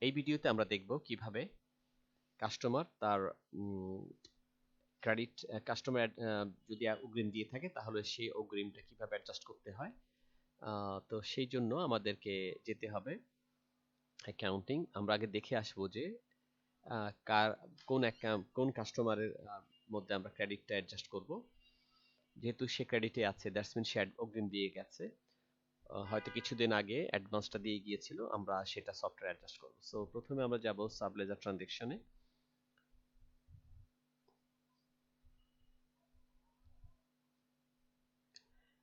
এই ভিডিওতে আমরা দেখব কিভাবে কাস্টমার তার ক্রেডিট কাস্টমার যদি অগ্রিম দিয়ে থাকে তাহলে সেই অগ্রিমটা কিভাবে অ্যাডজাস্ট করতে হয়। তো সেই জন্য আমাদেরকে যেতে হবে অ্যাকাউন্টিং। আমরা আগে দেখে আসবো যে কার কোন কাস্টমারের মধ্যে আমরা ক্রেডিটটা অ্যাডজাস্ট করব। যেহেতু সে ক্রেডিটে আছে, দ্যাটস মিন সে অগ্রিম দিয়ে গেছে, হয়তো কিছুদিন আগে অ্যাডভান্সটা দিয়ে গিয়েছিল, আমরা সেটা সফটওয়্যার অ্যাডজাস্ট করব। সো প্রথমে আমরা যাব সাবলেজার ট্রানজ্যাকশনে।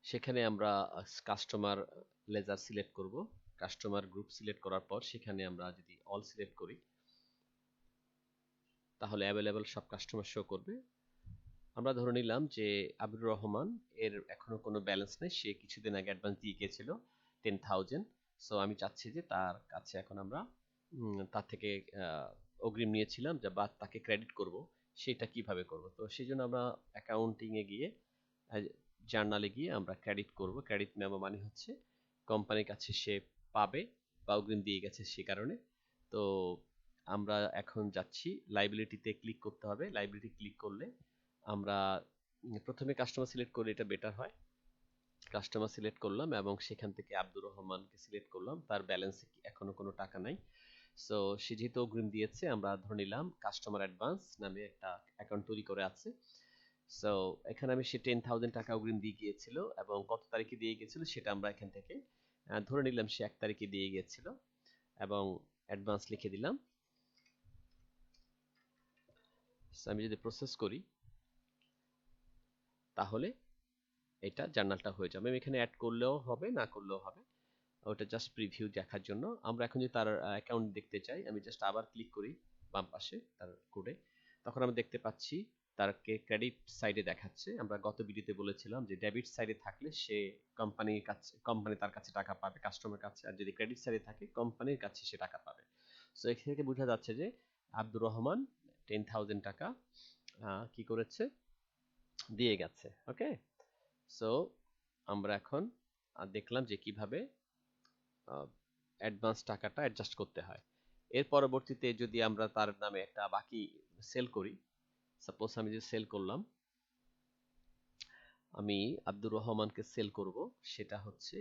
সেখানে আমরা কাস্টমার লেজার সিলেক্ট করব। কাস্টমার গ্রুপ সিলেক্ট করার পর সেখানে আমরা যদি অল সিলেক্ট করি তাহলে অ্যাভেলেবল সব কাস্টমার শো করবে। আমরা ধরে নিলাম যে আবুর রহমান এর এখনো কোনো ব্যালেন্স নেই, সে কিছুদিন আগে অ্যাডভান্স দিয়ে গিয়েছিল 10,000। সো আমি চাচ্ছি যে তার কাছে এখন আমরা তার থেকে অগ্রিম নিয়েছিলাম যা বা তাকে ক্রেডিট করব, সেটা কিভাবে করব। তো সেই জন্য আমরা অ্যাকাউন্টিংয়ে গিয়ে জার্নালে গিয়ে আমরা ক্রেডিট করব। ক্রেডিট মেমো মানে হচ্ছে কোম্পানির কাছে সে পাবে বা অগ্রিম দিয়ে গেছে সে কারণে। তো আমরা এখন যাচ্ছি লাইবিলিটিতে ক্লিক করতে হবে। লাইবিলিটি ক্লিক করলে আমরা প্রথমে কাস্টমার সিলেক্ট করলে এটা বেটার হয়। কাস্টমার সিলেক্ট করলাম এবং সেখান থেকে আব্দুর রহমানকে সিলেক্ট করলাম, তার ব্যালেন্সে এখনো কোনো টাকা নাই। সো সে যেহেতু অগ্রিম দিয়েছে আমরা ধরে নিলাম কাস্টমার অ্যাডভান্স নামে একটা অ্যাকাউন্ট তৈরি করে আছে। সো এখানে আমি সে 10,000 টাকা অগ্রিম দিয়ে গিয়েছিল এবং কত তারিখে দিয়ে গিয়েছিল সেটা আমরা এখান থেকে ধরে নিলাম সে 1 তারিখে দিয়ে গিয়েছিল এবং অ্যাডভান্স লিখে দিলাম। আমি যদি প্রসেস করি তাহলে এটা জার্নালটা হয়ে যাবে। আমি এখানে অ্যাড করলেও হবে, না করলেও হবে, ওটা জাস্ট প্রিভিউ দেখার জন্য। আমরা এখন যদি তার অ্যাকাউন্ট দেখতে চাই, আমি জাস্ট আবার ক্লিক করি বাম পাশে তার কোডে, তখন আমরা দেখতে পাচ্ছি তার ক্রেডিট সাইডে দেখাচ্ছে। আমরা গত ভিডিওতে বলেছিলাম যে ডেবিট সাইডে থাকলে সে কোম্পানি তার কাছে টাকা পাবে কাস্টমার কাছে, আর যদি ক্রেডিট সাইডে থাকে কোম্পানির কাছে সে টাকা পাবে। সো এখান থেকে বোঝা যাচ্ছে যে আব্দুর রহমান 10,000 টাকা কি করেছে, দিয়ে গেছে। ওকে, সো আমরা এখন দেখলাম যে কিভাবে অ্যাডভান্স টাকাটা অ্যাডজাস্ট করতে হয়। এর পরবর্তীতে যদি আমরা তার নামে একটা বাকি সেল করি, সাপোজ আমি যে সেল করলাম, আমি আব্দুর রহমানকে সেল করব, সেটা হচ্ছে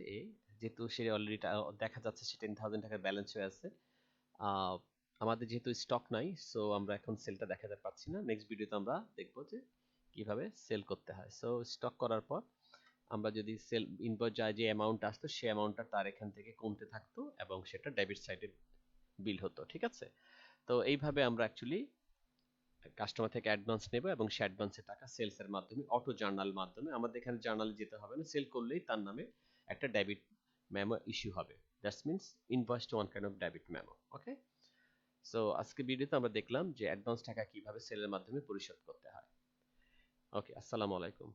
যেহেতু সে অলরেডি দেখা যাচ্ছে সে 10,000 টাকার ব্যালেন্স হয়ে আছে, আমাদের যেহেতু স্টক নাই, সো আমরা এখন সেলটা দেখাতে পারছি না। নেক্সট ভিডিওতে আমরা দেখবো যে কিভাবে সেল করতে হয়। সো স্টক করার পর আমরা যদি সেল ইনভয়েস যায় যে অ্যামাউন্ট আসতো সেই অ্যামাউন্টটা তার এখান থেকে কমতে থাকতো এবং সেটা ডেবিট সাইডে বিল হতো। ঠিক আছে, তো এইভাবে আমরা অ্যাকচুয়ালি কাস্টমার থেকে অ্যাডভান্স নেব এবং সে অ্যাডভান্সের টাকা সেলসের মাধ্যমে অটো জার্নাল মাধ্যমে, আমাদের এখানে জার্নালে যেতে হবে না, সেল করলেই তার নামে একটা ডেবিট মেমো ইস্যু হবে। That's means invoice to one kind of debit memo. Okay, so আজকে ভিডিওতে আমরা দেখলাম যে অ্যাডভান্স টাকা কিভাবে সেলের মাধ্যমে পরিশোধ করতে হয়। ওকে, আসসালামু আলাইকুম।